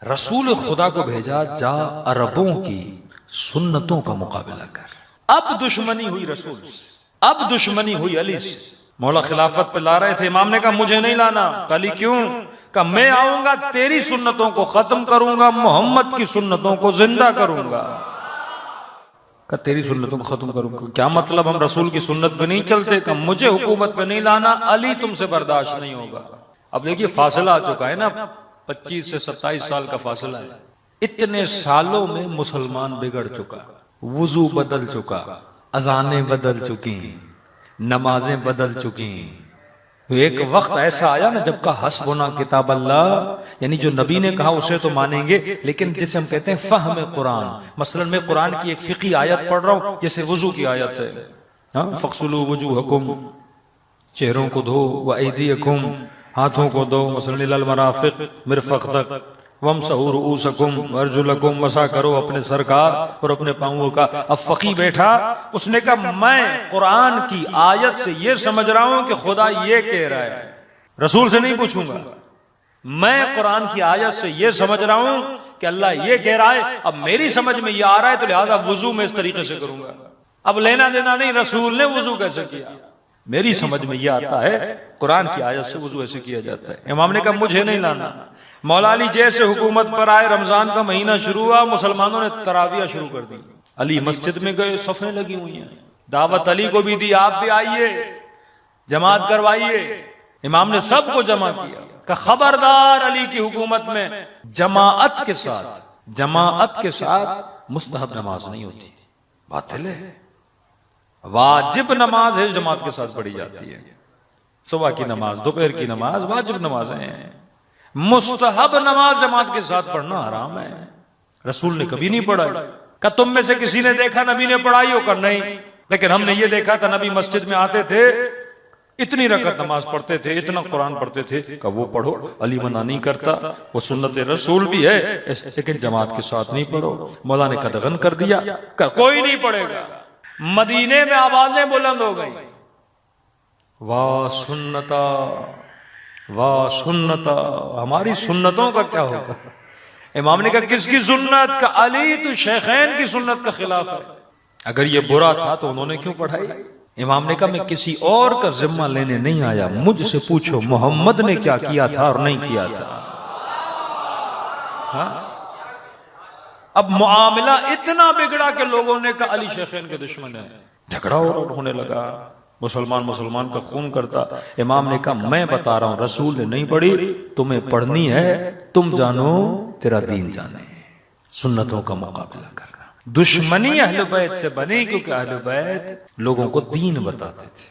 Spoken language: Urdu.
رسول خدا کو بھیجا جا عربوں کی سنتوں کا مقابلہ کر. اب دشمنی ہوئی رسول سے، اب دشمنی ہوئی علی سے. مولا خلافت پہ لا رہے تھے، امام نے کہا مجھے نہیں لانا. علی کیوں؟ کہ میں آؤں گا تیری سنتوں کو ختم کروں گا، محمد کی سنتوں کو زندہ کروں گا. کہ تیری سنتوں کو ختم کروں گا کیا مطلب؟ ہم رسول کی سنت پہ نہیں چلتے. کہ مجھے حکومت پہ نہیں لانا، علی تم سے برداشت نہیں ہوگا. اب دیکھیے فاصلہ آ چکا ہے نا، 25 سے 27 سال کا فاصلہ ہے. اتنے سالوں میں مسلمان بگڑ چکا، وضو بدل چکا، اذانیں بدل چکی، نمازیں بدل چکی. ایک وقت ایسا آیا نا جب کا حسبنا کتاب اللہ، یعنی جو نبی نے کہا اسے تو مانیں گے، لیکن جسے ہم کہتے ہیں فہم قرآن. مثلا میں قرآن کی ایک فقہی آیت پڑھ رہا ہوں، جیسے وضو کی آیت ہے، فَاغْسِلُوا وُجُوهَكُمْ، چہروں کو دھو، وَأَيْدِيَكُمْ، ہاتھوں کو دو، مثلا إِلَى الْمَرَافِقِ، مرفق تک، وَامْسَحُوا رُؤُوسَكُمْ وَأَرْجُلَكُمْ، مسح کرو اپنے سر کا اور اپنے پاؤں کا. اب فقی بیٹھا، اس نے کہا میں قرآن کی آیت سے یہ سمجھ رہا ہوں کہ خدا یہ کہہ رہا ہے، رسول سے نہیں پوچھوں گا. میں قرآن کی آیت سے یہ سمجھ رہا ہوں کہ اللہ یہ کہہ رہا ہے، اب میری سمجھ میں یہ آ رہا ہے تو لہذا وضو میں اس طریقے سے کروں گا. اب لینا دینا نہیں رسول نے وضو کیسے کیا، میری سمجھ میں یہ آتا ہے قرآن کی آیت سے وضو ایسے کیا جاتا ہے. امام نے کہا مجھے نہیں لانا. مولا علی جیسے حکومت پر آئے، رمضان کا مہینہ شروع ہوا، مسلمانوں نے تراویح شروع کر دی. علی مسجد میں گئے، صفیں لگی ہوئی ہیں. دعوت علی کو بھی دی، آپ بھی آئیے، جماعت کروائیے. امام نے سب کو جمع کیا کہ خبردار علی کی حکومت میں جماعت کے ساتھ مستحب نماز نہیں ہوتی، باطل ہے. واجب نماز ہے جماعت کے ساتھ پڑھی جاتی ہے. صبح کی نماز، دوپہر کی نماز واجب نمازیں ہیں. مستحب نماز جماعت کے ساتھ پڑھنا حرام ہے. رسول نے کبھی نہیں پڑھائی. کہ تم میں سے کسی نے دیکھا نبی نے پڑھائی ہو؟ کر نہیں، لیکن ہم نے یہ دیکھا تھا نبی مسجد میں آتے تھے، اتنی رکعت نماز پڑھتے تھے، اتنا قرآن پڑھتے تھے. کہ وہ پڑھو، علی منع نہیں کرتا، وہ سنت رسول بھی ہے، لیکن جماعت کے ساتھ نہیں پڑھو. مولا نے قدغن کر دیا کہ کوئی نہیں پڑھے گا. مدینے میں آوازیں بلند ہو گئی، واہ سنتا، واہ سنتا، ہماری سنتوں کا کیا ہوگا؟ امام نے کہا کس کی سنت؟ کا علی تو شیخین کی سنت کا خلاف ہے. اگر یہ برا تھا تو انہوں نے کیوں پڑھائی؟ امام نے کہا میں کسی اور کا ذمہ لینے نہیں آیا، مجھ سے پوچھو محمد نے کیا کیا تھا اور نہیں کیا تھا. اب معاملہ اتنا بگڑا کہ لوگوں نے کہا علی شیخین کے دشمن ہیں. جھگڑا ہونے لگا، مسلمان کا خون کرتا. امام نے کہا میں بتا رہا ہوں رسول نے نہیں پڑھی، تمہیں پڑھنی ہے، تم جانو تیرا دین جانے. سنتوں کا مقابلہ کرنا. دشمنی اہل بیت سے بنی کیونکہ اہل بیت لوگوں کو دین بتاتے تھے.